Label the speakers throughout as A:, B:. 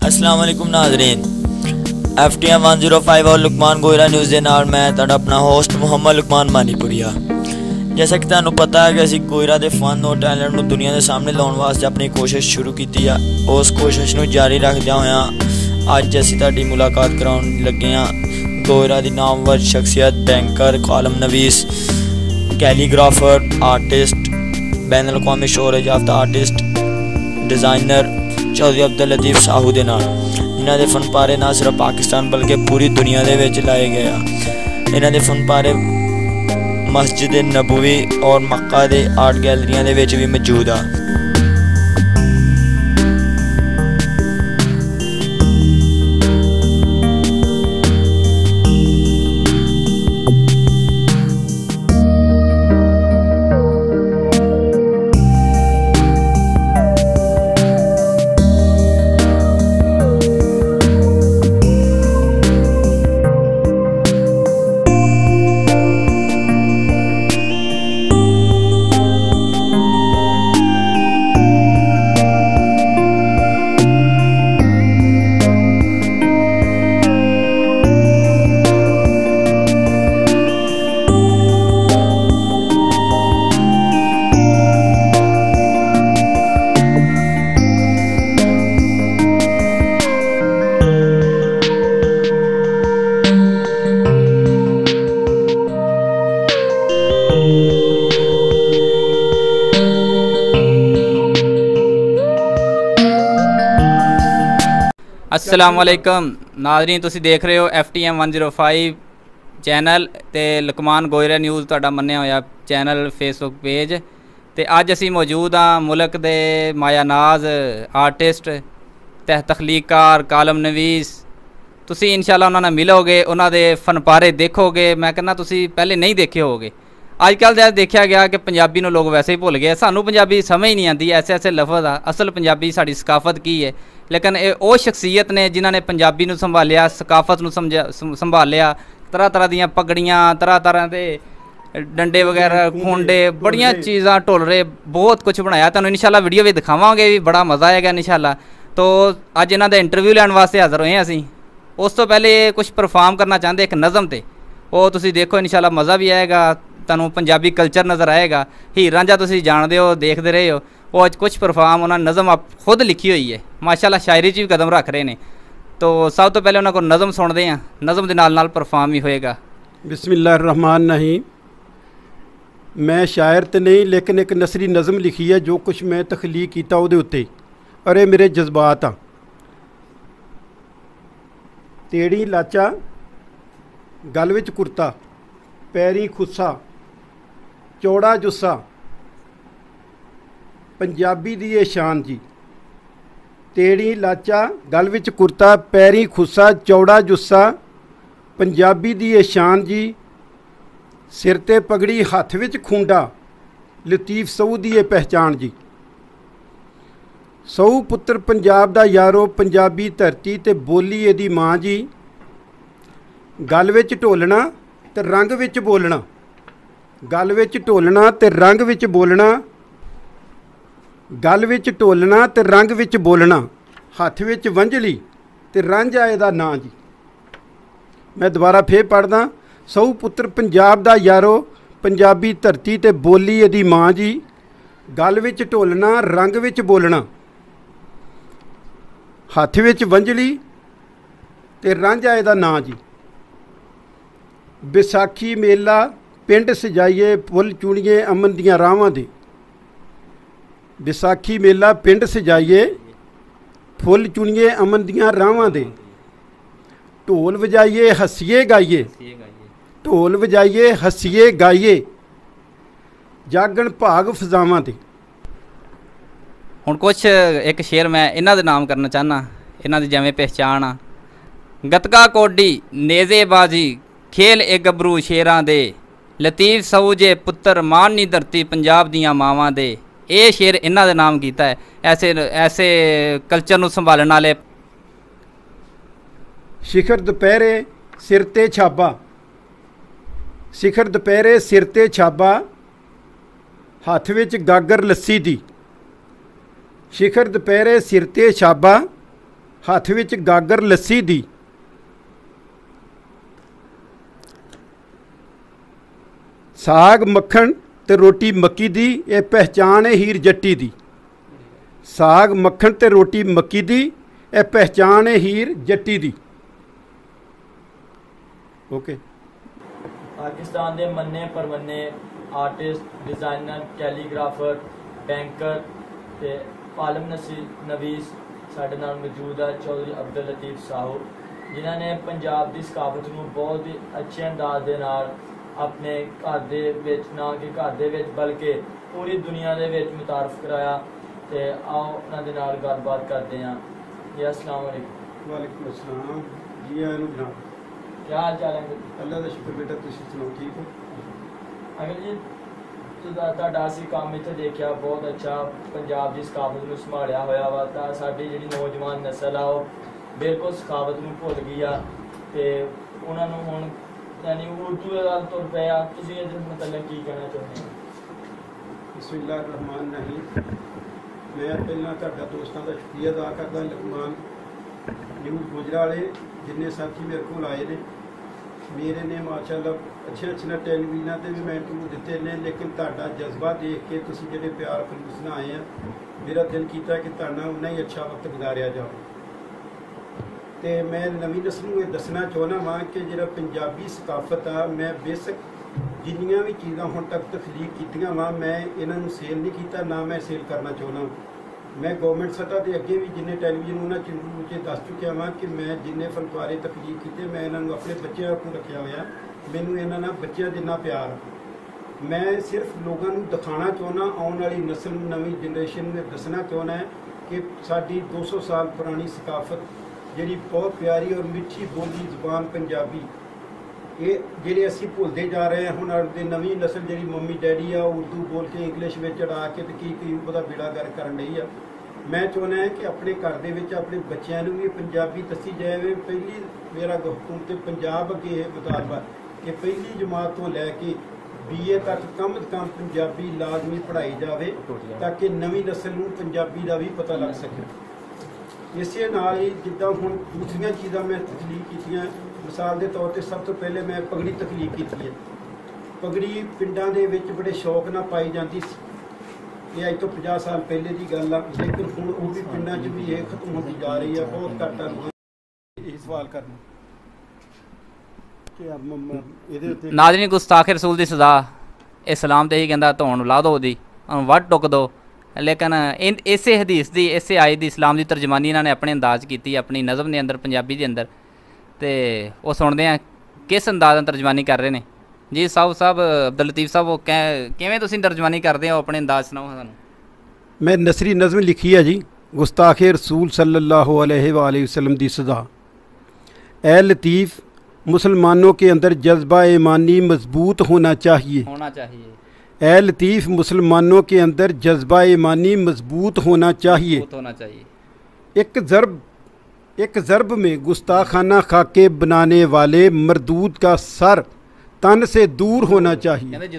A: अस्सलाम वालेकुम नाज़रीन, FTM 105 और लुकमान गोयरा न्यूज़ के नाल मैं तुहाडा अपना होस्ट मुहम्मद लुकमान मानीपुरिया। जैसा कि तुहानूं पता है कि असीं गोयरा दे फन और टैलेंट नूं दुनिया के सामने लाउण वास्ते अपनी कोशिश शुरू की है। उस कोशिश नूं जारी रखदिआं होइआं अज असीं तुहाडी मुलाकात कराउण लगे हां गोयरा दी नामवर शख्सियत, बैंकर, कॉलम नवीस, कैलीग्राफर, आर्टिस्ट, बैनुल अक़वामी शोहरत याफ्ता आर्टिस्ट, डिज़ाइनर चौधरी अब्दुल लतीफ़ साहू दे नाल, जिन्हां दे फनपारे ना सिर्फ पाकिस्तान बल्कि पूरी दुनिया दे विच लाए गए आ। इन्हां दे फनपारे मस्जिद नबवी और मक्का दे आर्ट गैलरियां दे विच भी मौजूद आ।
B: अस्सलाम वालेकुम नाज़रीन, तुसी देख रहे हो FTM 105 चैनल ते लुकमान गोयरा न्यूज़ तुहाडा मन्निया होया चैनल फेसबुक पेज। ते अज असी मौजूद हाँ मुल्क दे माया नाज आर्टिस्ट ते तखलीकार कालम नवीस। तुसी इंशाल्लाह उन्हां नाल मिलोगे, उन्हां दे फनपारे देखोगे। मैं कहना तुसी पहले नहीं देखे होगे। अजकल जैसे देखा गया कि पंजाबी नूं लोग वैसे ही भुल गए। सानू पंजाबी समझ नहीं आती, ऐसे ऐसे लफज आ। असल पंजाबी साडी सकाफत की है, लेकिन वो शख्सियत ने जिन्होंने पंजाबी नूं संभालिया, सकाफत नूं संभालिया, तरह तरह दीयां पगड़ियाँ, तरह तरह के डंडे वगैरह, खुंडे, बड़ियां चीज़ां, ढोलरे, बहुत कुछ बनाया। तुहानूं इंशाल्लाह वीडियो भी दिखावांगे, भी बड़ा मज़ा आएगा इंशाल्लाह। तो अज इन्हां दा इंटरव्यू लैण वास्ते हाज़र होए असीं। उस तो पहले कुछ परफॉर्म करना चाहते एक नज़म ते, वो तुसीं देखो इंशाल्लाह मज़ा भी आएगा, तुहानूं पंजाबी कल्चर नज़र आएगा। हीर रांझा तुसीं जाणदे हो, देखते रहे हो। वो अज कुछ परफॉर्म उन्होंने नज़म आप खुद लिखी हुई है, माशाल्लाह शायरी च भी कदम रख रहे हैं। तो सब तो पहले उन्होंने को नज़म सुनते हैं, नज़म के नाल परफॉर्म भी होएगा।
C: बिस्मिल्लाहिर्रहमानिर्रहीम। मैं शायर तो नहीं, लेकिन एक नसरी नज़म लिखी है जो कुछ मैं तखलीक किया उहदे उत्ते। अरे मेरे जज्बात आ। तेड़ी लाचा गल विच कुर्ता, पैरी खुस्सा, चौड़ा जुस्सा, पंजाबी दी ये शान जी। तेड़ी लाचा गल विच कुर्ता, पैरी खुस्सा, चौड़ा जुस्सा, पंजाबी दी ये शान जी। सिर ते पगड़ी, हथ विच खूंडा, लतीफ सऊ दी ये पहचान जी। सऊ पुत्र पंजाब दा यारो, पंजाबी धरती ते बोली इहदी मां जी। गल विच ढोलना ते रंग विच बोलना, गल विच ढोलना ते रंग विच बोलना, गल विच ढोलना ते रंग विच बोलना, हथ विच वंजली ते रांझा इहदा नां जी। मैं दोबारा फिर पढ़दा। सऊ पुत्र पंजाब दा यारो, पंजाबी धरती ते बोली इहदी मां जी। गल विच ढोलना, रंग विच बोलना, हथ विच वंजली ते रांझा इहदा नां जी। विसाखी मेला पिंड सजाइए, फुल चुनिए अमन दियां राहां दे। विसाखी मेला पिंड सजाइए, फुल चुनिए अमन दियां राहां दे। ढोल वजाइए हसीए गाइए, ढोल वजाइए हसीए गाइए, जागण भाग फजावां दे।
B: हुण कुछ एक शेर मैं इन्हां दे नाम करना चाहना, इन्हां दी जिवें पहचान आ। गतका कोडी नेज़ेबाजी, खेल ए गबरू शेरां दे, लतीफ सऊ जे पुत्र माननी धरती पंजाब दियां मावां दे। ये शेर इन्हां दे नाम कीता है। ऐसे ऐसे कल्चर नूं संभालण वाले।
C: शिखर दुपहरे सिर ते छाबा, शिखर दुपहरे सिर ते छाबा, हथ विच गागर लस्सी दी। शिखर दुपहरे सिर ते छाबा, ਹੱਥ ਵਿੱਚ ਗਾਗਰ ਲੱਸੀ ਦੀ। ਸਾਗ ਮੱਖਣ ਤੇ ਰੋਟੀ ਮੱਕੀ ਦੀ, ਇਹ ਪਹਿਚਾਣ ਹੈ ਹੀਰ ਜੱਟੀ ਦੀ। ਸਾਗ ਮੱਖਣ ਤੇ ਰੋਟੀ ਮੱਕੀ ਦੀ, ਇਹ ਪਹਿਚਾਣ ਹੈ ਹੀਰ ਜੱਟੀ ਦੀ। ਓਕੇ।
A: ਪਾਕਿस्तान के मन्ने परमन्ने आर्टिस्ट, डिज़ाइनर, कैलीग्राफर, बैंकर ते आलम नवीस साडे नाल मौजूद है चौधरी अब्दुल लतीफ साहू, जिन्हां ने पंजाब की सकाफत नूं बहुत ही अच्छे अंदाज दे नाल अपने घर दे विच, ना कि घर दे विच बल्कि पूरी दुनिया दे विच मुतारफ कराया। ते आओ उन्हां दे नाल गलबात करते हैं। जी अस्सलाम वालेकुम।
C: वालेकुम अस्सलाम जी। आनू जनाब,
A: क्या हाल चाल है?
C: अल्लाह का शुक्र बेटा, तुसीं सुनाओ ठीक हो?
A: अगर जी ਤੁਹਾਡਾ ਅਸੀਂ ਕੰਮ ਇੱਥੇ ਦੇਖਿਆ ਬਹੁਤ ਅੱਛਾ ਪੰਜਾਬ ਦੀ ਸਕਾਫਤ ਨੂੰ ਸੰਭਾਲਿਆ ਹੋਇਆ ਵਾ। ਤਾਂ ਸਾਡੀ ਜਿਹੜੀ ਨੌਜਵਾਨ ਨਸਲ ਆ ਉਹ ਬਿਲਕੁਲ ਸਕਾਫਤ ਨੂੰ ਭੁੱਲ ਗਈ ਆ ਤੇ ਉਹਨਾਂ ਨੂੰ ਹੁਣ ਯਾਨੀ ਉਰਦੂ ਦੇ ਨਾਲ ਤੁਰ ਪਏ ਆ। ਤੁਸੀਂ ਇਹਦੇ ਮਤਲਬ ਕੀ ਕਹਿਣਾ ਚਾਹੁੰਦੇ ਹੋ?
C: ਬਿਸਮਿल्लाह रहमान रहीम। मैं ਪਹਿਲਾਂ ਤੁਹਾਡਾ ਦੋਸਤਾਂ ਦਾ ਸ਼ੁਕਰੀਆ ਅਦਾ ਕਰਦਾ। ਲਕਮਾਨ ਨਿਊਜ਼ ਗੁਜਰਾਲੇ ਜਿੰਨੇ ਸਾਥੀ ਮੇਰੇ ਕੋਲ ਆਏ ਨੇ, मेरे ने माशाअल्लाह अच्छे टेलीविजन पर भी मैं इंटरव्यू दिते ने, लेकिन तुहाडा जज्बा देख के तुसीं जिहड़े प्यार खलूस नाल आए हैं, मेरा दिल कीता कि तुहाडे नाल उन्ना ही अच्छा वक्त गुजारिया जाए। तो मैं नवीं नस्ल नूं ये दसना चाहुंदा वां कि जिहड़ा पंजाबी सकाफत आ, मैं बेशक जिन्नियां भी चीज़ां हुण तक तखलीक कीतियां वां, मैं इन्हां नूं सेल नहीं कीता, ना मैं सेल करना चाहुंदा। मैं गवर्नमेंट सतह के अगे भी जिन्ने टेलीविजन उन्होंने इंटरव्यू दस चुकिया वा कि मैं जिन्ने फनकारे तकलीफ किए, मैं इन्होंने अपने बच्चों को रखा हुआ। मैनू इन्होंने बच्चों जिन्ना प्यार, मैं सिर्फ लोगों को दिखाना चाहना, आने वाली नस्ल नवी जनरेशन में दसना चाहना है कि साड़ी 200 साल पुरानी सकाफत जी बहुत प्यारी और मिठी बोली जबान पंजाबी, ये ਜਿਹੜੇ ਅਸੀਂ ਭੁੱਲਦੇ जा रहे हैं। ਹੁਣ ਦੀ ਨਵੀਂ ਨਸਲ ਜਿਹੜੀ ਮੰਮੀ ਡੈਡੀ ਆ ਉਰਦੂ ਬੋਲ ਕੇ ਇੰਗਲਿਸ਼ ਵਿੱਚ ਚੜਾ ਕੇ ਤੇ ਕੀ ਉਹਦਾ ਬੇੜਾ ਗਰ ਕਰਨ ਲਈ ਆ। ਮੈਂ ਚਾਹੁੰਦਾ ਹਾਂ ਕਿ ਆਪਣੇ ਘਰ ਦੇ ਵਿੱਚ ਆਪਣੇ ਬੱਚਿਆਂ ਨੂੰ ਵੀ ਪੰਜਾਬੀ ਦੱਸੀ ਜਾਵੇ। ਪਹਿਲੀ ਮੇਰਾ ਹੁਕਮ ਤੇ ਪੰਜਾਬ ਅੱਗੇ ਇਹ ਮੁਤਾਲਬਾ ਕਿ ਪਹਿਲੀ ਜਮਾਤ ਤੋਂ ਲੈ ਕੇ BA ਤੱਕ ਕਮ ਤੋਂ ਕਮ ਪੰਜਾਬੀ ਲਾਜ਼ਮੀ ਪੜ੍ਹਾਈ ਜਾਵੇ ਤਾਂ ਕਿ ਨਵੀਂ ਨਸਲ ਨੂੰ ਪੰਜਾਬੀ ਦਾ ਵੀ ਪਤਾ ਲੱਗ ਸਕੇ। ਇਸੇ ਨਾਲ ਹੀ ਜਿੱਦਾਂ ਹੁਣ ਦੂਸਰੀਆਂ ਚੀਜ਼ਾਂ ਮੈਂ ਤਕਲੀਫ ਕੀਤੀਆਂ, ਮਿਸਾਲ ਦੇ ਤੌਰ 'ਤੇ ਸਭ ਤੋਂ ਪਹਿਲੇ ਮੈਂ ਪਗੜੀ ਤਕਲੀਫ ਕੀਤੀ ਹੈ। ਪਗੜੀ ਪਿੰਡਾਂ ਦੇ ਵਿੱਚ ਬੜੇ ਸ਼ੌਕ ਨਾਲ ਪਾਈ ਜਾਂਦੀ ਸੀ। ਇਹ ਅੱਜ ਤੋਂ 50 ਸਾਲ ਪਹਿਲੇ ਦੀ ਗੱਲ ਆ, ਲੇਕਿਨ ਹੁਣ ਉਹ ਵੀ ਪਿੰਡਾਂ 'ਚ ਵੀ ਇਹ ਖਤਮ ਹੁੰਦੀ ਜਾ ਰਹੀ ਆ। ਬਹੁਤ ਘੱਟ ਆ ਇਹ ਸਵਾਲ ਕਰਨਾ ਕਿ ਇਹਦੇ ਉੱਤੇ
B: ਨਾਜ਼ਰੀਨ, ਗੁਸਤਾਖੇ ਰਸੂਲ ਦੀ ਸਜ਼ਾ ਇਸਲਾਮ ਤੇ ਹੀ ਕਹਿੰਦਾ ਧੌਣ ਲਾ ਦਿਓ ਉਹਦੀ, ਉਹਨੂੰ ਵੱਢ ਟੁੱਕ ਦਿਓ। ਲੇਕਿਨ ਇਸੇ ਹਦੀਸ ਦੀ, ਇਸੇ ਆਇਤ ਦੀ ਇਸਲਾਮ ਦੀ ਤਰਜਮਾਨੀ ਇਹਨਾਂ ਨੇ ਆਪਣੇ ਅੰਦਾਜ਼ ਕੀਤੀ, ਆਪਣੀ ਨਜ਼ਮ ਦੇ ਅੰਦਰ, ਪੰਜਾਬੀ ਦੇ ਅੰਦਰ। ਤੇ ਉਹ ਸੁਣਦੇ ਆ ਕਿਸ ਅੰਦਾਜ਼ ਨਾਲ ਤਰਜਮਾਨੀ ਕਰ ਰਹੇ ਨੇ। ਜੀ ਸਾਹਿਬ ਅਬਦੁਲ ਲਤੀਫ ਸਾਹਿਬ, ਉਹ ਕਿਵੇਂ ਤੁਸੀਂ ਤਰਜਮਾਨੀ ਕਰਦੇ ਹੋ? ਆਪਣੇ ਅੰਦਾਜ਼ ਸੁਣਾਓ ਸਾਨੂੰ।
C: मैं नसरी नज़म लिखी है जी, गुस्ताखे रसूल सल्लल्लाहु अलैहि वसल्लम दी सज़ा। ए लतीफ़, मुसलमानों के अंदर जज्बा ईमानी मजबूत होना चाहिए। ए लतीफ़, मुसलमानों के अंदर जज्बा ईमानी मजबूत होना चाहिए। एक ज़रब में गुस्ताखाना खाके बनाने वाले मरदूद का सर तन से दूर होना चाहिए।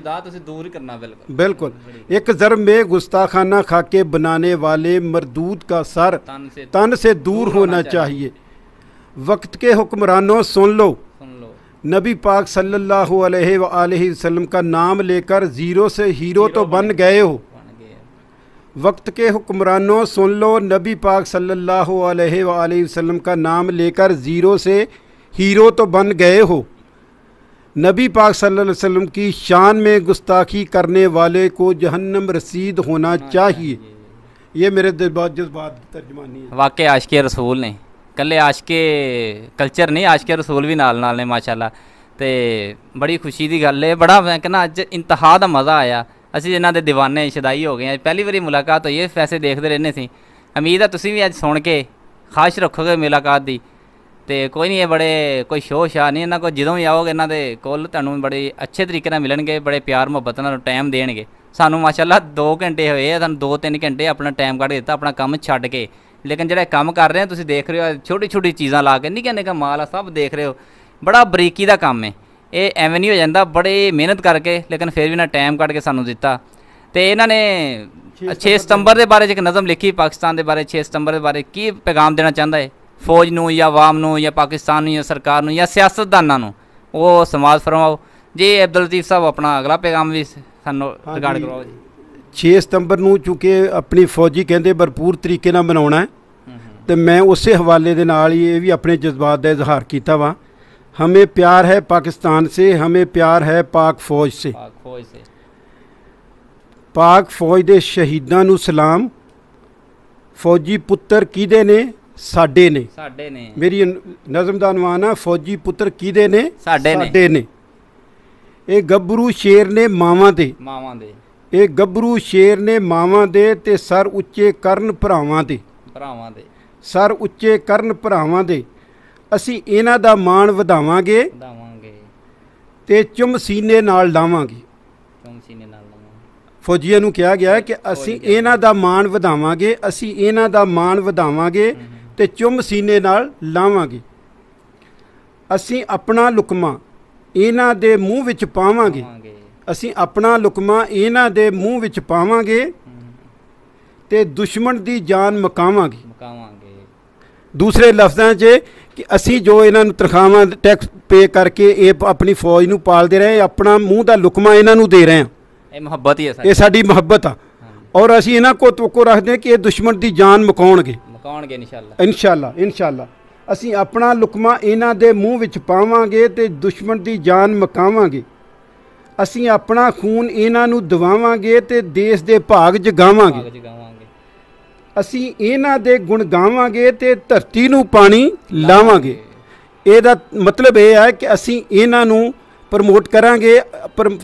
B: दूर करना
C: बिल्कुल। एक ज़रब में गुस्ताखाना खाके बनाने वाले मरदूद का सर तन से दूर होना चाहिए। वक्त के हुक्मरानों सुन लो, नबी पाक सल्लल्लाहु अलैहि वसल्लम का नाम लेकर ज़ीरो से हीरो तो बन गए हो। वक्त के हुक्मरानों सुन लो, नबी पाक सल्लल्लाहु अलैहि वसल्लम का नाम लेकर ज़ीरो से हीरो तो बन गए हो। नबी पाक सल्लल्लाहु अलैहि वसल्लम की शान में गुस्ताखी करने वाले को जहन्नम रसीद होना चाहिए। ये मेरे जज्बात तर्जमानी है।
B: वाकई आशिक़े रसूल ने, कल्ले आशिक़े कल्चर नहीं, आशिक़े रसूल भी नाल नाल ने माशाअल्लाह। तो बड़ी खुशी की गल है, बड़ा मैं कहना अज इंतहा का मज़ा आया। ਅਸੀਂ ਇਹਨਾਂ ਦੇ ਦੀਵਾਨੇ ਸ਼ਦਾਈ ਹੋ ਗਏ ਹਾਂ। ਪਹਿਲੀ ਵਾਰੀ ਮੁਲਾਕਾਤ ਹੋਈ ਹੈ, ਵੈਸੇ ਦੇਖਦੇ ਰਹਿੰਦੇ ਸੀ। ਉਮੀਦ ਹੈ ਤੁਸੀਂ ਵੀ ਅੱਜ ਸੁਣ ਕੇ ਖਾਸ਼ ਰੱਖੋਗੇ ਮੁਲਾਕਾਤ ਦੀ। ਤੇ ਕੋਈ ਨਹੀਂ, ਇਹ ਬੜੇ ਕੋਈ ਸ਼ੋਅ ਸ਼ਾਹ ਨਹੀਂ ਇਹਨਾਂ ਕੋਲ। ਜਦੋਂ ਵੀ ਆਓਗੇ ਇਹਨਾਂ ਦੇ ਕੋਲ ਤੁਹਾਨੂੰ ਬੜੇ ਅੱਛੇ ਤਰੀਕੇ ਨਾਲ ਮਿਲਣਗੇ, ਬੜੇ ਪਿਆਰ ਮੁਹੱਬਤ ਨਾਲ ਟਾਈਮ ਦੇਣਗੇ। ਸਾਨੂੰ ਮਾਸ਼ਾਅੱਲਾ 2 ਘੰਟੇ ਹੋਏ ਆ, ਸਾਨੂੰ 2-3 ਘੰਟੇ ਆਪਣਾ ਟਾਈਮ ਕੱਢ ਦਿੱਤਾ ਆਪਣਾ ਕੰਮ ਛੱਡ ਕੇ। ਲੇਕਿਨ ਜਿਹੜਾ ਕੰਮ ਕਰ ਰਹੇ ਹੋ ਤੁਸੀਂ ਦੇਖ ਰਹੇ ਹੋ, ਛੋਟੀ ਛੋਟੀ ਚੀਜ਼ਾਂ ਲਾ ਕੇ, ਨਿੱਕਾ ਨਿੱਕਾ ਮਾਲ ਆ, ਸਭ ਦੇਖ ਰਹੇ ਹੋ। ਬੜਾ ਬਰੀਕੀ ਦਾ ਕੰਮ ਹੈ ਇਹ, ਐਵੇਂ ਨਹੀਂ ਹੋ ਜਾਂਦਾ। ਬੜੇ ਮਿਹਨਤ ਕਰਕੇ, ਲੇਕਿਨ ਫਿਰ ਵੀ ਇਹਨਾਂ ਟਾਈਮ ਕੱਢ ਕੇ ਸਾਨੂੰ ਦਿੱਤਾ। ਤੇ ਇਹਨਾਂ ਨੇ 6 ਸਤੰਬਰ ਦੇ ਬਾਰੇ 'ਚ ਇੱਕ ਨਜ਼ਮ ਲਿਖੀ, ਪਾਕਿਸਤਾਨ ਦੇ ਬਾਰੇ 6 ਸਤੰਬਰ ਦੇ ਬਾਰੇ ਕੀ ਪੈਗਾਮ ਦੇਣਾ ਚਾਹੁੰਦਾ ਹੈ? ਫੌਜ ਨੂੰ ਜਾਂ ਆਵਾਮ ਨੂੰ ਜਾਂ ਪਾਕਿਸਤਾਨ ਨੂੰ ਜਾਂ ਸਰਕਾਰ ਨੂੰ ਜਾਂ ਸਿਆਸਤਦਾਨਾਂ ਨੂੰ ਉਹ ਸਮਾਜ ਫਰਮਾਓ ਜੀ। ਅਬਦੁਲ ਲਤੀਫ ਸਾਹਿਬ ਆਪਣਾ ਅਗਲਾ ਪੈਗਾਮ ਵੀ ਸਾਨੂੰ ਰਿਕਾਰਡ ਕਰਵਾਓ ਜੀ।
C: 6 ਸਤੰਬਰ ਨੂੰ ਚੂँਕਿ ਆਪਣੀ ਫੌਜੀ ਕਹਿੰਦੇ ਭਰਪੂਰ ਤਰੀਕੇ ਨਾਲ ਮਨਾਉਣਾ ਹੈ, ਤੇ ਮੈਂ ਉਸੇ ਹਵਾਲੇ ਦੇ ਨਾਲ ਹੀ ਇਹ ਵੀ ਆਪਣੇ ਜਜ਼ਬਾਤ ਦਾ ਇਜ਼ਹਾਰ ਕੀਤਾ ਵਾ। हमें प्यार है पाकिस्तान से, हमें प्यार है पाक फौज से। पाक फौज दे शहीदां नू सलाम। फौजी पुत्र किहदे ने? साडे ने। मेरी नज़म दा अनवान है फौजी पुत्र किहदे ने? साडे ने। ये गब्बरू शेर ने मावां दे। ये गब्बरू शेर ने मावां दे ते सर उच्चे करन भरावां दे। सर उच्चे करन भरावां दे। ਅਸੀਂ ਇਹਨਾਂ ਦਾ ਮਾਣ ਵਧਾਵਾਂਗੇ ਤੇ ਚੁੰਮ ਸੀਨੇ ਨਾਲ ਲਾਵਾਂਗੇ। ਫੌਜੀਆਂ ਨੂੰ ਕਿਹਾ ਗਿਆ ਕਿ ਅਸੀਂ ਇਹਨਾਂ ਦਾ ਮਾਣ ਵਧਾਵਾਂਗੇ, ਅਸੀਂ ਇਹਨਾਂ ਦਾ ਮਾਣ ਵਧਾਵਾਂਗੇ ਤੇ ਚੁੰਮ ਸੀਨੇ ਨਾਲ ਲਾਵਾਂਗੇ। ਅਸੀਂ ਆਪਣਾ ਲੁਕਮਾ ਇਹਨਾਂ ਦੇ ਮੂੰਹ ਵਿੱਚ ਪਾਵਾਂਗੇ। ਅਸੀਂ ਆਪਣਾ ਲੁਕਮਾ ਇਹਨਾਂ ਦੇ ਮੂੰਹ ਵਿੱਚ ਪਾਵਾਂਗੇ ਤੇ ਦੁਸ਼ਮਣ ਦੀ ਜਾਨ ਮੁਕਾਵਾਂਗੇ। ਦੂਸਰੇ ਲਫ਼ਜ਼ਾਂ 'ਚ कि असी जो इन्हां नूं तनखावां टैक्स पे करके ये अपनी फौज नूं पालदे रहे, अपना मूँह दा लुकमा इन्हां नूं दे रहे हैं। ये मुहब्बत ही है, ये साडी मुहब्बत आ। और असी इन्हां को तवक्को रखते हैं कि ये दुश्मन की जान मुकाउणगे इंशाअल्लाह इंशाअल्लाह। असी अपना लुकमा इन्हां दे मूँह विच पावांगे ते दुश्मन की जान मुकावांगे। असी अपना खून इन्हां नूं दवावांगे ते देश दे भाग जगावांगे। ਅਸੀਂ ਇਹਨਾਂ ਦੇ ਗੁਣ ਗਾਵਾਂਗੇ ਤੇ ਧਰਤੀ ਨੂੰ ਪਾਣੀ ਲਾਵਾਂਗੇ। ਇਹਦਾ ਮਤਲਬ ਇਹ ਹੈ ਕਿ ਅਸੀਂ ਇਹਨਾਂ ਨੂੰ ਪ੍ਰਮੋਟ ਕਰਾਂਗੇ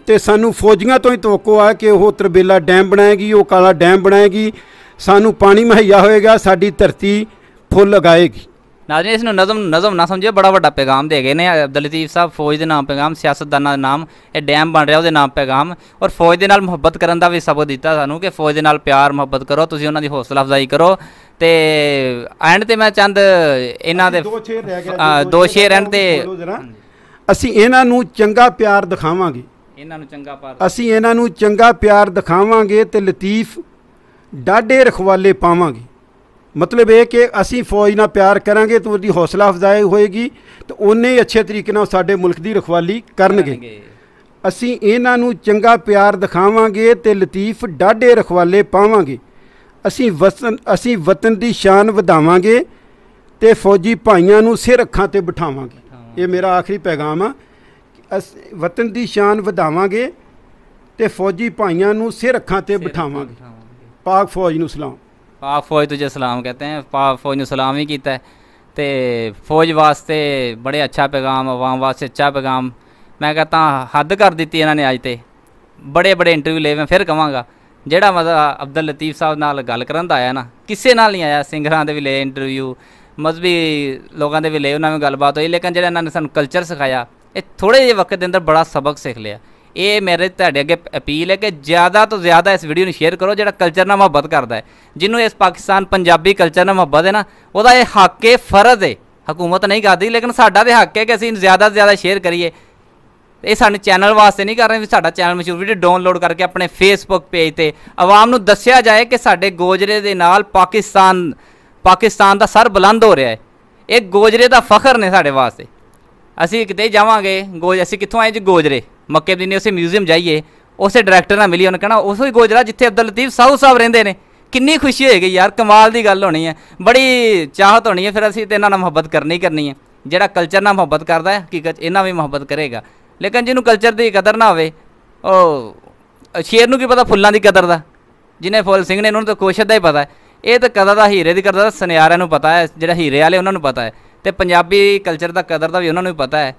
C: ਤੇ ਸਾਨੂੰ ਫੌਜੀਆਂ ਤੋਂ ਹੀ ਤਵੱਕੋ ਆ ਕਿ ਉਹ ਤਰਬੇਲਾ ਡੈਮ ਬਣਾਏਗੀ, ਉਹ ਕਾਲਾ ਡੈਮ ਬਣਾਏਗੀ, ਸਾਨੂੰ ਪਾਣੀ ਮੁਹੱਈਆ ਹੋਏਗਾ, ਸਾਡੀ ਧਰਤੀ ਫੁੱਲ ਉਗਾਏਗੀ।
B: नाज़रीन इसनूं नज़म ना समझे, बड़ा वड्डा पैगाम दे गए ने अब्दुल लतीफ़ साहब। फौज के नाम पैगाम, सियासतदानां दे नाम ये डैम बन रहा, उसके नाम पैगाम। और फौज के नाल मुहब्बत करन दा भी सबक दिता सानूं कि फौज के नाल प्यार मुहब्बत करो, तुसीं उन्हां दी हौसला अफजाई करो। ते एंड ते मैं चंद इन्हां दे दो शेर एंड ते
C: ਅਸੀਂ ਇਹਨਾਂ ਨੂੰ ਚੰਗਾ ਪਿਆਰ ਦਿਖਾਵਾਂਗੇ। ਅਸੀਂ ਇਹਨਾਂ ਨੂੰ ਚੰਗਾ ਪਿਆਰ ਦਿਖਾਵਾਂਗੇ ਤੇ ਲਤੀਫ ਡਾਢੇ ਰਖਵਾਲੇ ਪਾਵਾਂਗੇ। मतलब ये कि असी फौज नाल प्यार करांगे तो उसकी हौसला अफजाई होएगी तो उन्ने ही अच्छे तरीके नाल साडे मुल्क की रखवाली करनगे। असी इन्हां नूं चंगा प्यार दिखावांगे ते लतीफ डाढे रखवाले पावांगे। असी वतन की शान वधावांगे ते फौजी भाइयों नूं सिर अखां ते बिठावांगे। ये मेरा आखिरी पैगाम है। वतन की शान वधावांगे ते फौजी भाइयों नूं सिर अखां ते बिठावांगे। पाक फौज नूं सलाम।
B: पाक फौज तुझे सलाम कहते हैं। पाक फौज ने सलाम ही किया है। तो फौज वास्ते बड़े अच्छा पैगाम, अवाम वास्ते अच्छा पैगाम। मैं कहता हद कर दी इन्होंने अज तो बड़े बड़े इंटरव्यू ले। मैं फिर कहांगा जिहड़ा मतलब अब्दुल लतीफ़ साहब नाल गल करन दा आया ना, किसी नाल नहीं आया। सिंगरां दे भी ले इंटरव्यू, मजहबी लोगों के भी ले, उन्होंने गलबात हुई। लेकिन जिहड़ा इन्होंने सानूं कल्चर सिखाया, ये थोड़े जे वक्त के अंदर बड़ा सबक सीख लिया। ये मेरे तुहाडे अगे अपील है कि ज़्यादा तो ज़्यादा इस वीडियो में शेयर करो। जो कल्चर नाल मुहब्बत करता है, जिन्होंने इस पाकिस्तान पंजाबी कल्चर नाल मुहब्बत है ना, वह यह हक है, फर्ज है। हुकूमत नहीं करती लेकिन साडा तो हक है कि असीं ज़्यादा से ज़्यादा शेयर करिए। ये साडे चैनल वास्ते नहीं कर रहे भी साडा चैनल मशहूर वीडियो डाउनलोड करके अपने फेसबुक पेज पर आवाम नूं दस्सिया जाए कि साडे गोजरे दे नाल पाकिस्तान दा सर बुलंद हो रहा है। ये गोजरे दा फखर ने साडे वास्ते। असीं किते जावांगे असीं कित्थों आए जी? गोजरे मक्के मदीने उस म्यूजियम जाइए, उस डायरैक्टर नाल मिलिए, उन्हें कहना उस ही गोजरा जिथे अब्दुल लतीफ़ साहू साहब रहिंदे ने। किन्नी खुशी होएगी यार, कमाल की गल होनी है, बड़ी चाहत होनी है। फिर असीं ते इन्हां नाल मुहब्बत करनी ही करनी है। जिहड़ा कल्चर नाल मुहब्बत करता है हकीकत इन्हां भी मुहब्बत करेगा। लेकिन जिन्होंने कल्चर की कदर ना होवे, ओ शेर नूं की पता फुल्लां की कदर दा। जिन्हें फुल सिंह ने उन्होंने तो कोशत का ही पता है। ये तो कदर दा हीरे की कदर दा सुनियारिਆਂ नूं पता है, जिहड़ा हीरे वाले उन्होंने पता है। तो पंजाबी कल्चर का कदर का भी उन्होंने पता है।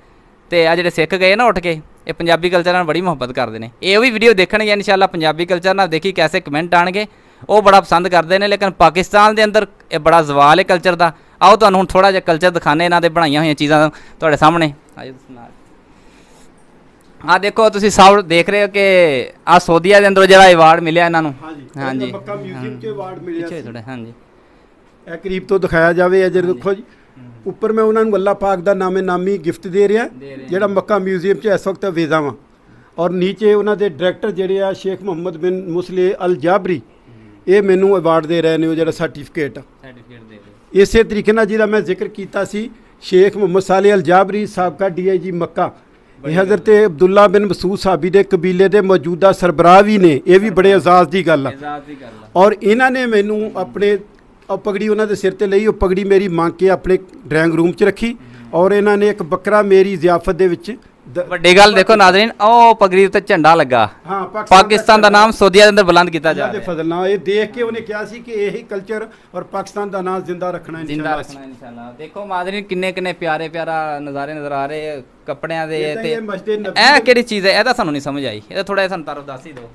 B: तो आ जिहड़े सिख गए ना उठ के, ये पंजाबी कल्चर नाल बड़ी मुहब्बत करते हैं। ये भी वीडियो देखणगे इंशाअल्लाह, पंजाबी कल्चर नाल देखी कैसे कमेंट आएंगे, वो बड़ा पसंद करते हैं। लेकिन पाकिस्तान के अंदर ये बड़ा जवाल है कल्चर का। आओ तुहानूं हुण थोड़ा जिहा कल्चर दिखाने, इन्हां दे बनाईआं होईआं चीज़ां तुहाडे सामने। हाँ देखो तुसीं सब देख रहे हो कि आ सऊदीया के अंदरों जिहड़ा अवार्ड मिलिया इन्हां नूं। हाँ जी,
C: मक्का म्यूजियम च अवार्ड मिलिया
B: थोड़ा। हाँ जी,
C: ਇਹ ਕਰੀਬ ਤੋਂ ਦਿਖਾਇਆ ਜਾਵੇ। ਅਜੇ ਦੇਖੋ ਜੀ ਉੱਪਰ ਮੈਂ ਉਹਨਾਂ ਨੂੰ ਅੱਲਾਹ ਪਾਕ ਦਾ ਨਾਮੇ ਨਾਮੀ ਗਿਫਟ ਦੇ ਰਿਹਾ, ਜਿਹੜਾ ਮੱਕਾ ਮਿਊਜ਼ੀਅਮ 'ਚ ਇਸ ਵਕਤ ਵੇਜ਼ਾ ਵਾ। ਔਰ ਨੀਚੇ ਉਹਨਾਂ ਦੇ ਡਾਇਰੈਕਟਰ ਜਿਹੜੇ ਆ ਸ਼ੇਖ ਮੁਹੰਮਦ ਬਿਨ ਮੁਸਲੇ ਅਲ ਜਾਬਰੀ, ਇਹ ਮੈਨੂੰ ਅਵਾਰਡ ਦੇ ਰਹੇ ਨੇ, ਉਹ ਜਿਹੜਾ ਸਰਟੀਫਿਕੇਟ
B: ਦੇ ਰਹੇ।
C: ਇਸੇ ਤਰੀਕੇ ਨਾਲ ਜਿਹਦਾ ਮੈਂ ਜ਼ਿਕਰ ਕੀਤਾ ਸੀ ਸ਼ੇਖ ਮੁਹੰਮਦ ਸਾਲੇ ਅਲ ਜਾਬਰੀ ਸਾਬਕਾ DIG ਮੱਕਾ, ਇਹ ਹਜ਼ਰਤ ਅਬਦੁੱਲਾ ਬਿਨ ਮਸੂਦ ਸਾਬੀ ਦੇ ਕਬੀਲੇ ਦੇ ਮੌਜੂਦਾ ਸਰਬਰਾਹ ਵੀ ਨੇ। ਇਹ ਵੀ ਬੜੇ ਇਜ਼ਾਜ਼ ਦੀ ਗੱਲ ਆ। ਔਰ ਇਹਨਾਂ ਨੇ ਮੈਨੂੰ ਆਪਣੇ ਪਗੜੀ ਉਹਨਾਂ ਦੇ ਸਿਰ ਤੇ ਲਈ, ਉਹ ਪਗੜੀ ਮੇਰੀ ਮੰਗ ਕੇ ਆਪਣੇ ਡਰਾਇੰਗ ਰੂਮ 'ਚ ਰੱਖੀ। ਔਰ ਇਹਨਾਂ ਨੇ ਇੱਕ ਬੱਕਰਾ ਮੇਰੀ ਜ਼ਿਆਫਤ ਦੇ ਵਿੱਚ
B: ਵੱਡੀ ਗੱਲ ਦੇਖੋ ਨਾਜ਼ਰੀਨ, ਉਹ ਪਗੜੀ ਉੱਤੇ ਝੰਡਾ ਲੱਗਾ,
C: ਹਾਂ
B: ਪਾਕਿਸਤਾਨ ਦਾ ਨਾਮ ਸਊਦੀਆ ਦੇ ਅੰਦਰ ਬੁਲੰਦ ਕੀਤਾ ਜਾ
C: ਰਿਹਾ ਹੈ। ਫਜ਼ਲ ਨਾਲ ਇਹ ਦੇਖ ਕੇ ਉਹਨੇ ਕਿਹਾ ਸੀ ਕਿ ਇਹੀ ਕਲਚਰ ਔਰ ਪਾਕਿਸਤਾਨ ਦਾ ਨਾਮ ਜ਼ਿੰਦਾ ਰੱਖਣਾ
B: ਇਨਸ਼ਾਅੱਲਾ। ਦੇਖੋ ਨਾਜ਼ਰੀਨ ਕਿੰਨੇ ਕਿੰਨੇ ਪਿਆਰੇ ਪਿਆਰਾ ਨਜ਼ਾਰੇ ਨਜ਼ਰ ਆ ਰਹੇ ਕੱਪੜਿਆਂ ਦੇ। ਤੇ ਇਹ ਕਿਹੜੀ ਚੀਜ਼ ਹੈ, ਇਹ ਤਾਂ ਸਾਨੂੰ ਨਹੀਂ ਸਮਝ ਆਈ, ਇਹ ਥੋੜਾ ਜਿਹਾ ਸਾਨੂੰ ਤਾਰਫ ਦੱਸ ਹੀ ਦਿਓ।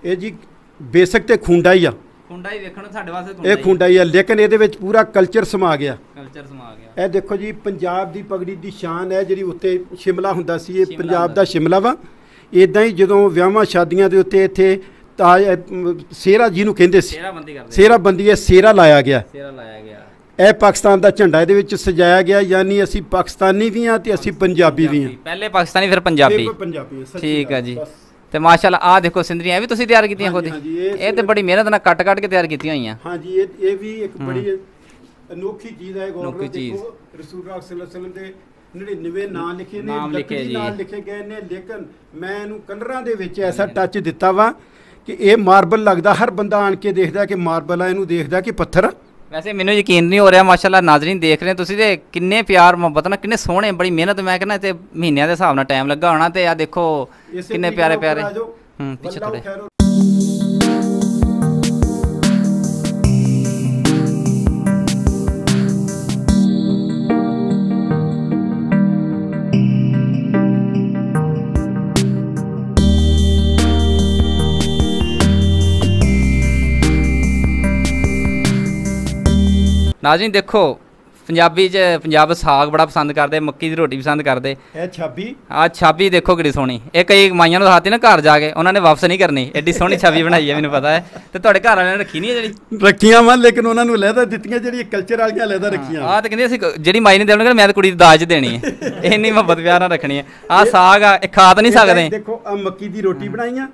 C: ਇਹ ਜੀ ਬੇਸਿਕ ਤੇ ਖੁੰਡਾ ਹੀ ਆ,
B: ਖੁੰਡਾ ਹੀ ਵੇਖਣ ਨੂੰ ਸਾਡੇ ਵਾਸਤੇ
C: ਇਹ ਖੁੰਡਾ ਹੀ ਆ, ਲੇਕਿਨ ਇਹਦੇ ਵਿੱਚ ਪੂਰਾ ਕਲਚਰ ਸਮਾ ਗਿਆ।
B: ਕਲਚਰ ਸਮਾ ਗਿਆ।
C: ਇਹ ਦੇਖੋ ਜੀ ਪੰਜਾਬ ਦੀ ਪਗੜੀ ਦੀ ਸ਼ਾਨ ਹੈ ਜਿਹੜੀ ਉੱਤੇ ਸ਼ਿਮਲਾ ਹੁੰਦਾ ਸੀ, ਇਹ ਪੰਜਾਬ ਦਾ ਸ਼ਿਮਲਾ ਵਾ। ਇਦਾਂ ਹੀ ਜਦੋਂ ਵਿਆਹਾਂ ਸ਼ਾਦੀਆਂ ਦੇ ਉੱਤੇ ਇੱਥੇ ਤਾਜ ਸਿਹਰਾ ਜਿਹਨੂੰ ਕਹਿੰਦੇ ਸੀ, ਸਿਹਰਾ ਬੰਦੀ ਹੈ, ਸਿਹਰਾ ਲਾਇਆ ਗਿਆ। ਇਹ ਪਾਕਿਸਤਾਨ ਦਾ ਝੰਡਾ ਇਹਦੇ ਵਿੱਚ ਸਜਾਇਆ ਗਿਆ, ਯਾਨੀ ਅਸੀਂ ਪਾਕਿਸਤਾਨੀ ਵੀ ਹਾਂ ਤੇ ਅਸੀਂ ਪੰਜਾਬੀ ਵੀ ਹਾਂ।
B: ਪਹਿਲੇ ਪਾਕਿਸਤਾਨੀ ਫਿਰ ਪੰਜਾਬੀ। ਠੀਕ ਹੈ ਜੀ। ਤੇ ਮਾਸ਼ਾਅੱਲਾ ਆ ਦੇਖੋ ਸਿੰਦਰੀਆਂ ਵੀ ਤੁਸੀਂ ਤਿਆਰ ਕੀਤੀਆਂ ਖੁਦ? ਇਹ ਤੇ ਬੜੀ ਮਿਹਨਤ ਨਾਲ ਕੱਟ ਕੇ ਤਿਆਰ ਕੀਤੀਆਂ ਹੋਈਆਂ।
C: ਹਾਂਜੀ ਇਹ ਵੀ ਇੱਕ ਬੜੀ ਅਨੋਖੀ ਚੀਜ਼ ਹੈ। ਗੌਰਵ ਦੇਖੋ ਰਸੂਲੁल्लाह सल्लल्लाहु अलैहि वसल्लम ਦੇ 99 ਨਾਂ ਲਿਖੇ ਨੇ, ਨਾਲ ਲਿਖੇ ਗਏ ਨੇ, ਲੇਕਿਨ ਮੈਂ ਇਹਨੂੰ ਕਲਰਾਂ ਦੇ ਵਿੱਚ ਐਸਾ ਟੱਚ ਦਿੱਤਾ ਵਾ ਕਿ ਇਹ ਮਾਰਬਲ ਲੱਗਦਾ। ਹਰ ਬੰਦਾ ਆਣ ਕੇ ਦੇਖਦਾ ਕਿ ਮਾਰਬਲ ਆ, ਇਹਨੂੰ ਦੇਖਦਾ ਕਿ ਪੱਥਰ। ਵੈਸੇ
B: ਮੈਨੂੰ ਯਕੀਨ ਨਹੀਂ ਹੋ ਰਿਹਾ। ਮਾਸ਼ਾਅੱਲਾ ਨਾਜ਼ਰੀਨ ਦੇਖ ਰਹੇ ਤੁਸੀਂ ਤੇ ਕਿੰਨੇ ਪਿਆਰ ਮੁਹੱਬਤ ਨਾਲ, ਕਿੰਨੇ ਸੋਹਣੇ, ਬੜੀ ਮਿਹਨਤ। ਮੈਂ ਕਹਿੰਦਾ ਤੇ ਮਹੀਨਿਆਂ ਦੇ ਹਿਸਾਬ ਨਾਲ ਟਾਈਮ ਲੱਗਾ ਹੋਣਾ। ਤੇ ਆ ਦੇਖੋ ਕਿੰਨੇ ਪਿਆਰੇ ਪਿਆਰੇ। ਪਿੱਛੇ ਥੋੜੇ ਨਾਜ਼ਰੀਨ ਦੇਖੋ ਪੰਜਾਬੀ 'ਚ ਪੰਜਾਬ ਸਾਗ ਬੜਾ ਪਸੰਦ ਕਰਦੇ, ਮੱਕੀ ਦੀ ਰੋਟੀ ਪਸੰਦ ਕਰਦੇ।
C: ਇਹ ਛਾਬੀ,
B: ਆ ਛਾਬੀ ਦੇਖੋ ਕਿਹੜੀ ਸੋਹਣੀ। ਇਹ ਕਈ ਮਾਈਆਂ ਨੂੰ ਦਿਖਾਤੀ ਨਾ ਘਰ ਜਾ ਕੇ, ਉਹਨਾਂ ਨੇ ਵਾਪਸ ਨਹੀਂ ਕਰਨੀ। ਐਡੀ ਸੋਹਣੀ ਛਾਬੀ ਬਣਾਈ ਹੈ, ਮੈਨੂੰ ਪਤਾ ਹੈ। ਤੇ ਤੁਹਾਡੇ ਘਰ ਵਾਲਿਆਂ ਨੇ ਰੱਖੀ ਨਹੀਂ ਹੈ? ਜਿਹੜੀ
C: ਰੱਖੀਆਂ ਵਾ, ਲੇਕਿਨ ਉਹਨਾਂ ਨੂੰ ਲਹਿਦਾ ਦਿੱਤੀਆਂ, ਜਿਹੜੀ ਕਲਚਰ ਵਾਲੀਆਂ ਲਹਿਦਾ ਰੱਖੀਆਂ।
B: ਆਹ ਤੇ ਕਹਿੰਦੇ ਅਸੀਂ ਜਿਹੜੀ ਮਾਈ ਨੇ ਦੇਣੀ, ਮੈਂ ਤਾਂ ਕੁੜੀ ਦੀ ਦਾਜ ਦੇਣੀ ਹੈ। ਇੰਨੀ ਮੁਹੱਬਤ ਪਿਆਰ ਨਾਲ ਰੱਖਣੀ ਹੈ। ਆਹ ਸਾਗ ਆ, ਇਹ ਖਾ ਤਾਂ ਨਹੀਂ ਸਕਦੇ।
C: ਦੇਖੋ ਆ ਮੱਕੀ ਦੀ ਰੋਟੀ ਬਣਾਈਆਂ,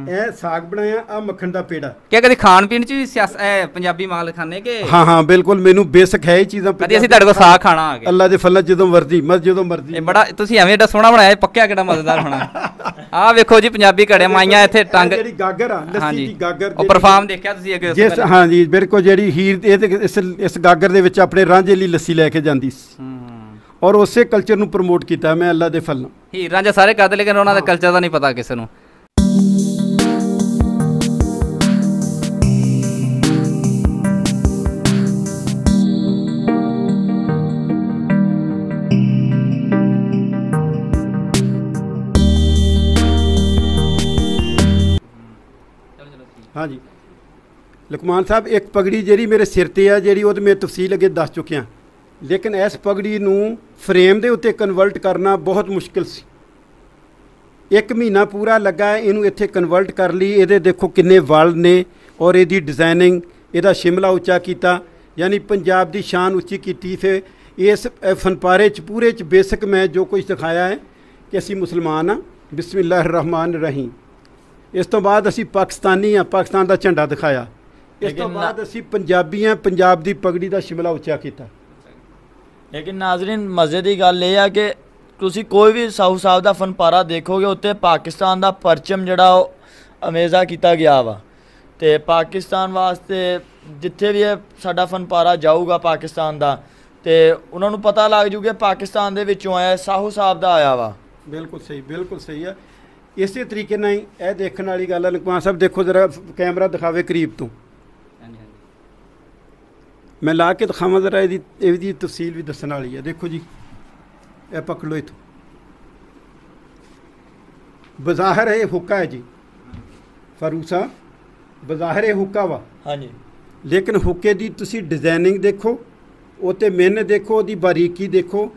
C: ਇਹ ਸਾਗ ਬਣਾਇਆ, ਆ ਮੱਖਣ ਦਾ ਪੇੜਾ।
B: ਕੀ ਕਦੇ ਖਾਣ ਪੀਣ 'ਚ ਵੀ ਪੰਜਾਬੀ ਮਾਲ ਖਾਣੇ ਕਿ?
C: ਹਾਂ ਬਿਲਕੁਲ, ਮੈਨੂੰ ਬੇਸਿਕ ਹੈ ਇਹ ਚੀਜ਼ਾਂ।
B: ਕਦੇ ਅਸੀਂ ਤੁਹਾਡੇ ਕੋਲ ਸਾਗ ਖਾਣਾ ਆ ਗਿਆ?
C: ਅੱਲਾ ਦੇ ਫਜ਼ਲ ਜਦੋਂ ਮਰਜ਼ੀ ਇਹ
B: ਬੜਾ ਤੁਸੀਂ ਐਵੇਂ ਏਡਾ ਸੋਹਣਾ ਬਣਾਇਆ, ਪੱਕਿਆ ਕਿਹੜਾ ਮਜ਼ੇਦਾਰ ਹੋਣਾ। ਆਹ ਵੇਖੋ ਜੀ ਪੰਜਾਬੀ ਘੜੇ ਮਾਈਆਂ ਇੱਥੇ ਟੰਗ,
C: ਜਿਹੜੀ ਗਾਗਰ ਆ, ਲੱਸੀ ਦੀ ਗਾਗਰ,
B: ਉਹ ਪਰਫਾਰਮ ਦੇਖਿਆ ਤੁਸੀਂ ਅੱਗੇ?
C: ਜਿਸ ਹਾਂਜੀ ਬਿਲਕੁਲ, ਜਿਹੜੀ ਹੀਰ ਇਸ ਗਾਗਰ ਦੇ ਵਿੱਚ ਆਪਣੇ ਰਾਂਝੇ ਲਈ ਲੱਸੀ ਲੈ ਕੇ ਜਾਂਦੀ ਸੀ। ਔਰ ਉਸੇ ਕਲਚਰ ਨੂੰ ਪ੍ਰਮੋਟ ਕੀਤਾ ਮੈਂ ਅੱਲਾ ਦੇ ਫਜ਼ਲ ਨਾਲ।
B: ਹੀਰ ਰਾਂਝਾ ਸਾਰੇ ਕਰਦੇ, ਲੇਕਿਨ ਉਹਨਾਂ ਦਾ ਕਲਚਰ ਦਾ ਨਹੀਂ ਪਤਾ ਕਿਸੇ ਨੂੰ।
C: ਹਾਂਜੀ ਲੁਕਮਾਨ ਸਾਹਿਬ, ਇੱਕ ਪਗੜੀ ਜਿਹੜੀ ਮੇਰੇ ਸਿਰ ਤੇ ਆ, ਜਿਹੜੀ ਉਹ ਤਾਂ ਮੈਂ ਤਫਸੀਲ ਅੱਗੇ ਦੱਸ ਚੁੱਕਿਆ, ਲੇਕਿਨ ਇਸ ਪਗੜੀ ਨੂੰ ਫਰੇਮ ਦੇ ਉੱਤੇ ਕਨਵਰਟ ਕਰਨਾ ਬਹੁਤ ਮੁਸ਼ਕਿਲ ਸੀ। 1 ਮਹੀਨਾ ਪੂਰਾ ਲੱਗਾ ਇਹਨੂੰ ਇੱਥੇ ਕਨਵਰਟ ਕਰ ਲਈ। ਇਹਦੇ ਦੇਖੋ ਕਿੰਨੇ ਵਲ ਨੇ, ਔਰ ਇਹਦੀ ਡਿਜ਼ਾਈਨਿੰਗ, ਇਹਦਾ ਸ਼ਿਮਲਾ ਉੱਚਾ ਕੀਤਾ, ਯਾਨੀ ਪੰਜਾਬ ਦੀ ਸ਼ਾਨ ਉੱਚੀ ਕੀਤੀ। ਫਿਰ ਇਸ ਫਨਪਾਰੇ 'ਚ ਪੂਰੇ 'ਚ ਬੇਸਿਕ ਮੈਂ ਜੋ ਕੁਝ ਦਿਖਾਇਆ ਹੈ ਕਿ ਅਸੀਂ ਮੁਸਲਮਾਨ ਹਾਂ, ਬਿਸਮਿल्लाह रहमान रहीम। ਇਸ ਤੋਂ ਬਾਅਦ ਅਸੀਂ ਪਾਕਿਸਤਾਨੀ ਹਾਂ, ਪਾਕਿਸਤਾਨ ਦਾ ਝੰਡਾ ਦਿਖਾਇਆ। ਇਸ ਤੋਂ ਬਾਅਦ ਅਸੀਂ ਪੰਜਾਬੀ ਹਾਂ, ਪੰਜਾਬ ਦੀ ਪਗੜੀ ਦਾ ਸ਼ਿਮਲਾ ਉੱਚਾ ਕੀਤਾ।
A: ਲੇਕਿਨ ਨਾਜ਼ਰੀਨ ਮਜ਼ੇ ਦੀ ਗੱਲ ਇਹ ਆ ਕਿ ਤੁਸੀਂ ਕੋਈ ਵੀ ਸਾਊ ਸਾਹਿਬ ਦਾ ਫਨਪਾਰਾ ਦੇਖੋਗੇ, ਉੱਤੇ ਪਾਕਿਸਤਾਨ ਦਾ ਪਰਚਮ ਜਿਹੜਾ ਉਹ ਅਮੇਜ਼ਾ ਕੀਤਾ ਗਿਆ ਵਾ। ਤੇ ਪਾਕਿਸਤਾਨ ਵਾਸਤੇ ਜਿੱਥੇ ਵੀ ਇਹ ਸਾਡਾ ਫਨਪਾਰਾ ਜਾਊਗਾ ਪਾਕਿਸਤਾਨ ਦਾ, ਤੇ ਉਹਨਾਂ ਨੂੰ ਪਤਾ ਲੱਗ ਜੂਗਾ ਪਾਕਿਸਤਾਨ ਦੇ ਵਿੱਚੋਂ ਆਇਆ, ਸਾਹੂ ਸਾਹਿਬ ਦਾ ਆਇਆ ਵਾ।
C: ਬਿਲਕੁਲ ਸਹੀ ਆ। ਇਸੇ ਤਰੀਕੇ ਨਾਲ ਹੀ ਇਹ ਦੇਖਣ ਵਾਲੀ ਗੱਲ ਹੈ। ਲੁਕਮਾਨ ਸਾਹਿਬ ਦੇਖੋ ਜਰਾ, ਕੈਮਰਾ ਦਿਖਾਵੇ ਕਰੀਬ ਤੋਂ, ਮੈਂ ਲਾ ਕੇ ਦਿਖਾਵਾਂ ਜ਼ਰਾ, ਇਹਦੀ ਤਫਸੀਲ ਵੀ ਦੱਸਣ ਵਾਲੀ ਹੈ। ਦੇਖੋ ਜੀ, ਇਹ ਪਕੜ ਲਓ ਇੱਥੋਂ, ਬਜ਼ਾਹਰ ਇਹ ਹੁੱਕਾ ਹੈ ਜੀ ਫਾਰੂਕ ਸਾਹਿਬ, ਬਜ਼ਾਹਰ ਇਹ ਹੁੱਕਾ ਵਾ। ਹਾਂਜੀ, ਲੇਕਿਨ ਹੁੱਕੇ ਦੀ ਤੁਸੀਂ ਡਿਜ਼ਾਈਨਿੰਗ ਦੇਖੋ, ਉਹ 'ਤੇ ਮਿਹਨਤ ਦੇਖੋ, ਉਹਦੀ ਬਾਰੀਕੀ ਦੇਖੋ।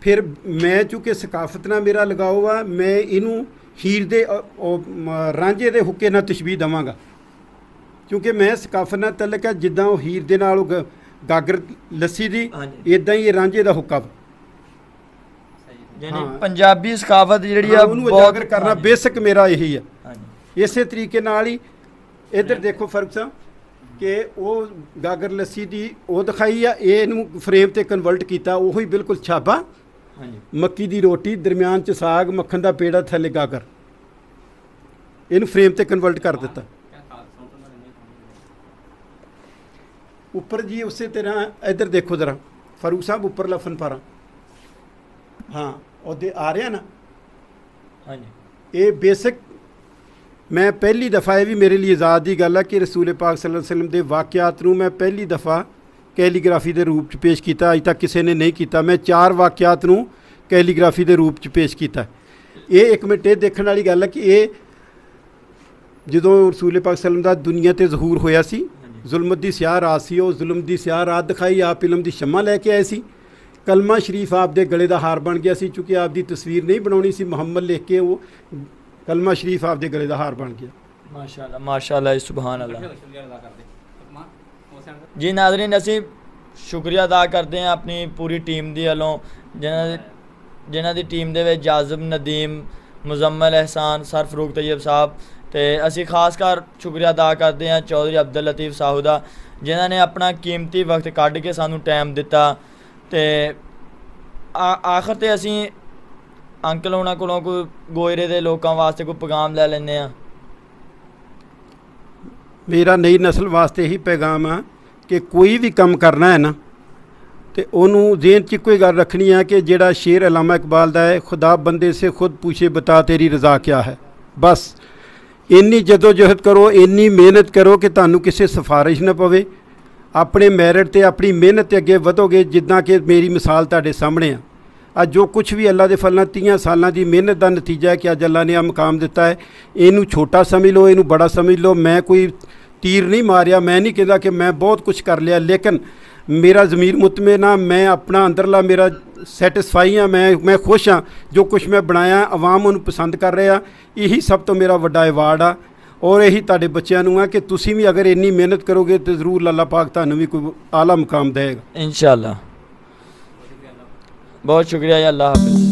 C: ਫਿਰ ਮੈਂ ਚੂँਕਿ ਸਕਾਫਤ ਨਾਲ ਮੇਰਾ ਲਗਾਓ ਵਾ, ਮੈਂ ਇਹਨੂੰ ਹੀਰ ਦੇ ਰਾਂਝੇ ਦੇ ਹੁੱਕੇ ਨਾਲ ਤਸ਼ਬੀਹ ਦੇਵਾਂਗਾ, ਕਿਉਂਕਿ ਮੈਂ ਸਕਾਫਤ ਨਾਲ ਤਲਕ ਹੈ। ਜਿੱਦਾਂ ਉਹ ਹੀਰ ਦੇ ਨਾਲ ਉਹ ਗਾਗਰ ਲੱਸੀ ਦੀ, ਇੱਦਾਂ ਹੀ ਇਹ ਰਾਂਝੇ ਦਾ ਹੁੱਕਾ।
A: ਯਾਨੀ ਪੰਜਾਬੀ ਸਕਾਫਤ ਜਿਹੜੀ ਆ
C: ਉਹਨੂੰ ਉਜਾਗਰ ਕਰਨਾ ਬੇਸਿਕ ਮੇਰਾ ਇਹੀ ਹੈ। ਇਸੇ ਤਰੀਕੇ ਨਾਲ ਹੀ ਇੱਧਰ ਦੇਖੋ ਫਰਕ ਸਾਹਿਬ, ਕਿ ਉਹ ਗਾਗਰ ਲੱਸੀ ਦੀ ਉਹ ਦਿਖਾਈ ਆ, ਇਹਨੂੰ ਫਰੇਮ ਤੇ ਕਨਵਰਟ ਕੀਤਾ ਉਹੀ ਬਿਲਕੁਲ ਛਾਬਾ।
A: ਹਾਂਜੀ
C: ਮੱਕੀ ਦੀ ਰੋਟੀ ਦਰਮਿਆਨ 'ਚ ਸਾਗ, ਮੱਖਣ ਦਾ ਪੇੜਾ, ਥੱਲੇ ਗਾਗਰ, ਇਹਨੂੰ ਫਰੇਮ ਤੇ ਕਨਵਰਟ ਕਰ ਦਿੱਤਾ। ਉੱਪਰ ਜੀ ਉਸੇ ਤਰ੍ਹਾਂ ਇੱਧਰ ਦੇਖੋ ਜ਼ਰਾ ਫਾਰੂਕ ਸਾਹਿਬ, ਉੱਪਰਲਾ ਫਨਪਾਰਾ, ਹਾਂ ਉਹਦੇ ਆ ਰਿਹਾ ਨਾ।
A: ਹਾਂਜੀ
C: ਇਹ ਬੇਸਿਕ ਮੈਂ ਪਹਿਲੀ ਦਫਾ, ਇਹ ਵੀ ਮੇਰੇ ਲਈ ਆਜ਼ਾਦ ਦੀ ਗੱਲ ਹੈ ਕਿ ਰਸੂਲ ਪਾਕ ਸੱਲੱਲਾਹੁ ਅਲੈहि ਵਸੱਲਮ ਦੇ ਵਾਕਿਆਤ ਨੂੰ ਮੈਂ ਪਹਿਲੀ ਦਫਾ ਕੈਲੀਗ੍ਰਾਫੀ ਦੇ ਰੂਪ 'ਚ ਪੇਸ਼ ਕੀਤਾ। ਅਜ ਤੱਕ ਕਿਸੇ ਨੇ ਨਹੀਂ ਕੀਤਾ। ਮੈਂ 4 ਵਾਕਿਆਤ ਨੂੰ ਕੈਲੀਗ੍ਰਾਫੀ ਦੇ ਰੂਪ 'ਚ ਪੇਸ਼ ਕੀਤਾ। ਇਹ ਇੱਕ ਮਿੰਟ ਇਹ ਦੇਖਣ ਵਾਲੀ ਗੱਲ ਹੈ ਕਿ ਇਹ ਜਦੋਂ ਰਸੂਲ ਪਾਕ ਸੱਲੱਲਾਹੁ ਅਲੈहि ਵਸੱਲਮ ਦਾ ਦੁਨੀਆ 'ਤੇ ਜ਼ਹੂਰ ਹੋਇਆ ਸੀ, ਜ਼ੁਲਮਤ ਦੀ ਸਿਆਹ ਰਾਤ ਸੀ, ਉਹ ਜ਼ੁਲਮ ਦੀ ਸਿਆਹ ਰਾਤ ਦਿਖਾਈ, ਆਪ ਇਲਮ ਦੀ ਸ਼ਮਾ ਲੈ ਕੇ ਆਏ ਸੀ। ਕਲਮਾ ਸ਼ਰੀਫ ਆਪ ਦੇ ਗਲੇ ਦਾ ਹਾਰ ਬਣ ਗਿਆ ਸੀ, ਚूँकि ਆਪ ਦੀ ਤਸਵੀਰ ਨਹੀਂ ਬਣਾਉਣੀ ਸੀ, ਮੁਹੰਮਦ ਲਿਖ ਕੇ ਉਹ ਕਲਮਾ ਸ਼ਰੀਫ ਆਪ ਦੇ ਗਲੇ ਦਾ ਹਾਰ ਬਣ ਗਿਆ।
A: ਮਾਸ਼ਾਅੱਲਾ ਮਾਸ਼ਾਅੱਲਾ, ਸੁਭਾਨ ਅੱਲਾਹ। ਜੀ ਨਾਜ਼ਰੀਨ, ਅਸੀਂ ਸ਼ੁਕਰੀਆ ਅਦਾ ਕਰਦੇ ਹਾਂ ਆਪਣੀ ਪੂਰੀ ਟੀਮ ਦੀ ਵੱਲੋਂ, ਜਿਨ੍ਹਾਂ ਦੀ ਟੀਮ ਦੇ ਵਿੱਚ ਜਾਜ਼ਮ, ਨਦੀਮ, ਮੁਜ਼ੰਮਲ, ਅਹਿਸਾਨ, ਸਰ ਫਰੂਕ ਤैयब ਸਾਹਿਬ, ਤੇ ਅਸੀਂ ਖਾਸ ਕਰ ਸ਼ੁਕਰੀਆ ਅਦਾ ਕਰਦੇ ਹਾਂ ਚੌਧਰੀ ਅਬਦੁਲ ਲਤੀਫ ਸਾਹੂ ਦਾ, ਜਿਨ੍ਹਾਂ ਨੇ ਆਪਣਾ ਕੀਮਤੀ ਵਕਤ ਕੱਢ ਕੇ ਸਾਨੂੰ ਟਾਈਮ ਦਿੱਤਾ। ਤੇ ਆਖਰ ਤੇ ਅਸੀਂ ਅੰਕਲ ਉਹਨਾਂ ਕੋਲੋਂ ਕੋਈ ਗੋਇਰੇ ਦੇ ਲੋਕਾਂ ਵਾਸਤੇ ਕੋਈ ਪੈਗਾਮ ਲੈ ਲੈਂਦੇ ਹਾਂ।
C: ਮੇਰਾ ਨਈ ਨਸਲ ਵਾਸਤੇ ਇਹੀ ਪੈਗਾਮ ਆ ਕਿ ਕੋਈ ਵੀ ਕੰਮ ਕਰਨਾ ਹੈ ਨਾ, ਤੇ ਉਹਨੂੰ ਜ਼ੇਨ 'ਚ ਇੱਕੋ ਹੀ ਗੱਲ ਰੱਖਣੀ ਹੈ ਕਿ ਜਿਹੜਾ ਸ਼ੇਰ ਅਲਾਮਾ ਇਕਬਾਲ ਦਾ ਹੈ, ਖੁਦਾ ਬੰਦੇ ਸੇ ਖੁਦ ਪੁੱਛੇ ਬਤਾ ਤੇਰੀ ਰਜ਼ਾ ਕਿਆ ਹੈ। ਬਸ ਇੰਨੀ ਜਦੋਜਹਿਦ ਕਰੋ, ਇੰਨੀ ਮਿਹਨਤ ਕਰੋ ਕਿ ਤੁਹਾਨੂੰ ਕਿਸੇ ਸਿਫਾਰਿਸ਼ ਨਾ ਪਵੇ। ਆਪਣੇ ਮੈਰਿਟ ਤੇ ਆਪਣੀ ਮਿਹਨਤ 'ਤੇ ਅੱਗੇ ਵਧੋਗੇ, ਜਿੱਦਾਂ ਕਿ ਮੇਰੀ ਮਿਸਾਲ ਤੁਹਾਡੇ ਸਾਹਮਣੇ ਆ। ਅੱਜ ਜੋ ਕੁਛ ਵੀ ਅੱਲਾ ਦੇ ਫਲਾਂ 30 ਸਾਲਾਂ ਦੀ ਮਿਹਨਤ ਦਾ ਨਤੀਜਾ ਹੈ ਕਿ ਅੱਜ ਅੱਲਾ ਨੇ ਆ ਮੁਕਾਮ ਦਿੱਤਾ ਹੈ। ਇਹਨੂੰ ਛੋਟਾ ਸਮਝ ਲਓ, ਇਹਨੂੰ ਬੜਾ ਸਮਝ ਲਓ। ਮੈਂ ਕੋਈ ਤੀਰ ਨਹੀਂ ਮਾਰਿਆ, ਮੈਂ ਨਹੀਂ ਕਹਿੰਦਾ ਕਿ ਮੈਂ ਬਹੁਤ ਕੁਛ ਕਰ ਲਿਆ, ਲੇਕਿਨ ਮੇਰਾ ਜ਼ਮੀਰ ਮੁਤਮਿਨ ਆ, ਮੈਂ ਆਪਣਾ ਅੰਦਰਲਾ ਮੇਰਾ ਸੈਟਿਸਫਾਈ ਹਾਂ, ਮੈਂ ਖੁਸ਼ ਹਾਂ ਜੋ ਕੁਛ ਮੈਂ ਬਣਾਇਆ, ਆਵਾਮ ਉਹਨੂੰ ਪਸੰਦ ਕਰ ਰਿਹਾ। ਇਹੀ ਸਭ ਤੋਂ ਮੇਰਾ ਵੱਡਾ ਐਵਾਰਡ ਆ, ਔਰ ਇਹੀ ਤੁਹਾਡੇ ਬੱਚਿਆਂ ਨੂੰ ਆ ਕਿ ਤੁਸੀਂ ਵੀ ਅਗਰ ਇੰਨੀ ਮਿਹਨਤ ਕਰੋਗੇ ਤਾਂ ਜ਼ਰੂਰ ਅੱਲਾਹ ਪਾਕ ਤੁਹਾਨੂੰ ਵੀ ਕੋਈ ਆਲਾ ਮੁਕਾਮ ਦੇਗਾ,
A: इंशाअल्लाह। बहुत शुक्रिया, अल्लाह हाफ़िज़।